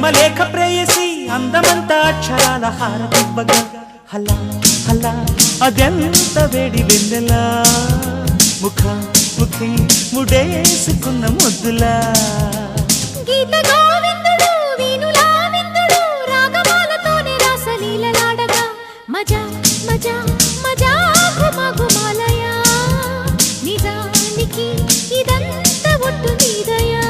ప్రేమ లేఖ ప్రేయసి అందమంతా అక్షరాల హారతివ్వగా హలా హలా అదెంత వేడి వెన్నెలా ముఖ ముఖి ముడేసుకున్న ముద్దులా గీత గోవిందుడు వీణులా విందుడు రాగమాలతోనే రాసలీలలాడగా మజా మజా మజా గుమ గుమాలయా నిజానికి ఇదంతా ఒట్టు నీదయా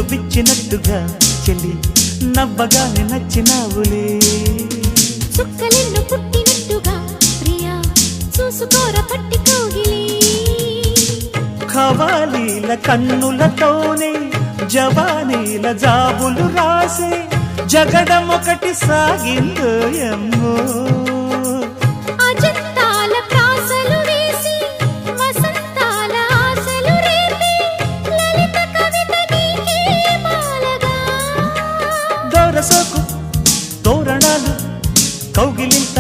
విచ్చినట్టుగా చెల్లి నవ్వగానే నచ్చినావులే చుక్కలెన్ను పుట్టినట్టుగా ప్రియా చూసుకోర పట్టి కోగిలి ఖవాలీల కన్నులతోనే జవానీల జాబులు రాసే జగడం ఒకటి సాగిందో ఎమ్మో అజంతాల ప్రాసలు వేసి వసంతాల ఆశలు రేపి లలిత కవిత నీకే మాలగా దొరసోకు తోరణాలు కౌగిలింత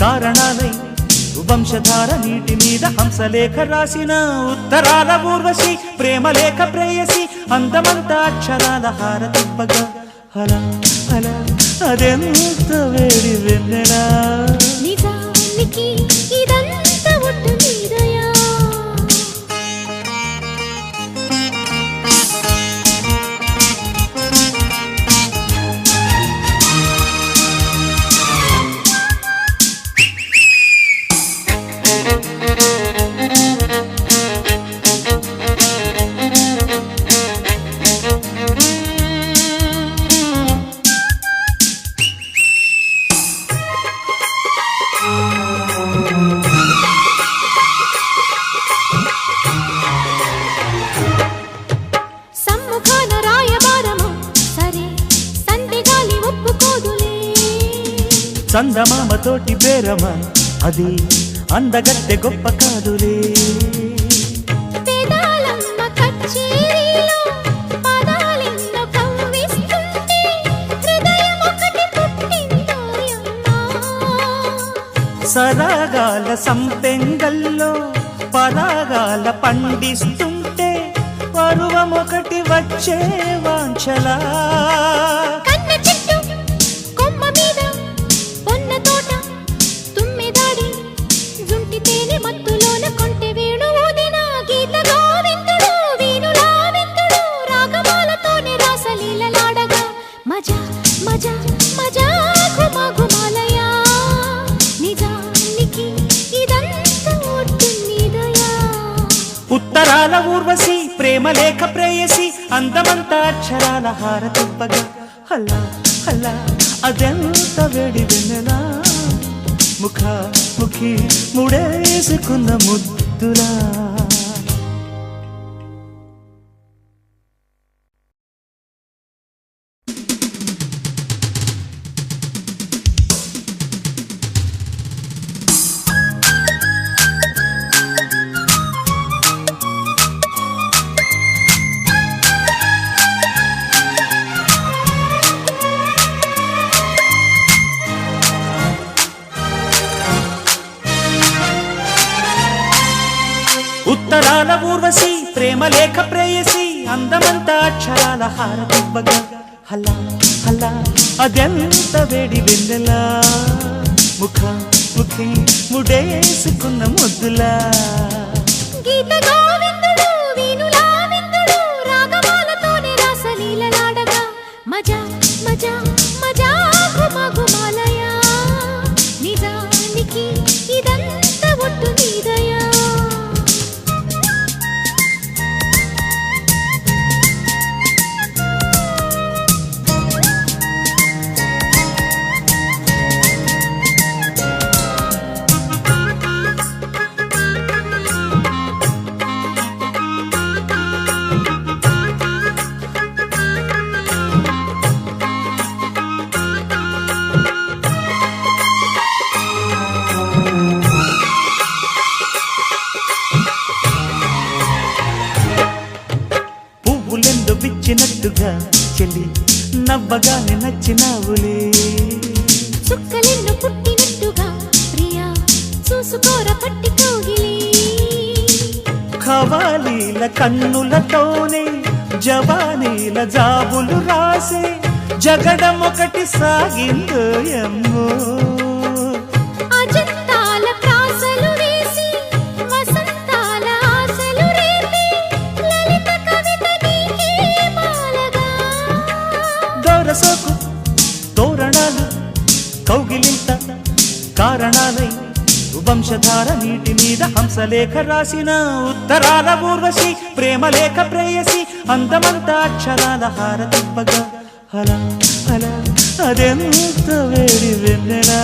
కారణాలై వంశధార నీటి మీద హంసలేఖ రాసిన ఉత్తరాల ఊర్వశి ప్రేమలేఖ ప్రేయసి అందమంతా అక్షరాల హారతివ్వగా హలా హలా అదెంత వేడి వెన్నెలా నిజానికి ఇదంతా ఒట్టు నీదయా చందమామతోటి బేరమా అది అందగత్తె గొప్ప కాదులే పేదాలమ్మ కచ్చేరీలో పదాలెన్నో కవ్విస్తుంటే హృదయం ఒకటి పుట్టిందోయమ్మా సరాగాల సంపెంగల్లో పరాగాల పండిస్తుంటే పరువమొకటి వచ్చే వాంఛలా ఉత్తరాల ఊర్వశి ప్రేమలేఖ ప్రేయసి అందమంతా అక్షరాల హారతివ్వగా హల్లా హల్లా అదెంత వేడి వెన్నెలా ముఖ ముఖి ముడేసుకున్న ముద్దులా ఉత్తరాల ఊర్వశి ప్రేమలేఖ ప్రేయసి అందమంతా అక్షరాల హారతివ్వగా హల్లా హల్లా అదెంత వేడి వెన్నెలా ముఖ ముఖి ముడేసుకున్న ముద్దులా గీత గోవిందుడు వీణులా విందుడు రాగమాలతోనే రాసలీలలాడగా మజా మజా మజా గుమ గుమాలయా నిజానికి ఇదంతా ఒట్టు నీదయా నవ్వగా చెల్లి నవ్వగానే నచ్చినావులే. చుక్కలెన్ను పుట్టినట్టుగా ప్రియా చూసుకోర పట్టి కౌగిలి. ఖవాలీల కన్నులతోనే జవానీల జాబులు రాసే జగడం ఒకటి సాగిందో ఎమ్మో. అజంతాల ప్రాసలు వేసి వసంతాల ఆశలు రేపి లలిత కవిత నీకే మాలగా. దోరసోకు తోరణాలు కౌగిలింత కారణాలై వంశధార నీటి మీద హంసలేఖ రాసిన ఉత్తరాల ఊర్వశి ప్రేమలేఖ ప్రేయసి అందమంతా అక్షరాల హారతిప్పగా. అలా అలా అదెంత వేడి వెన్నెలా.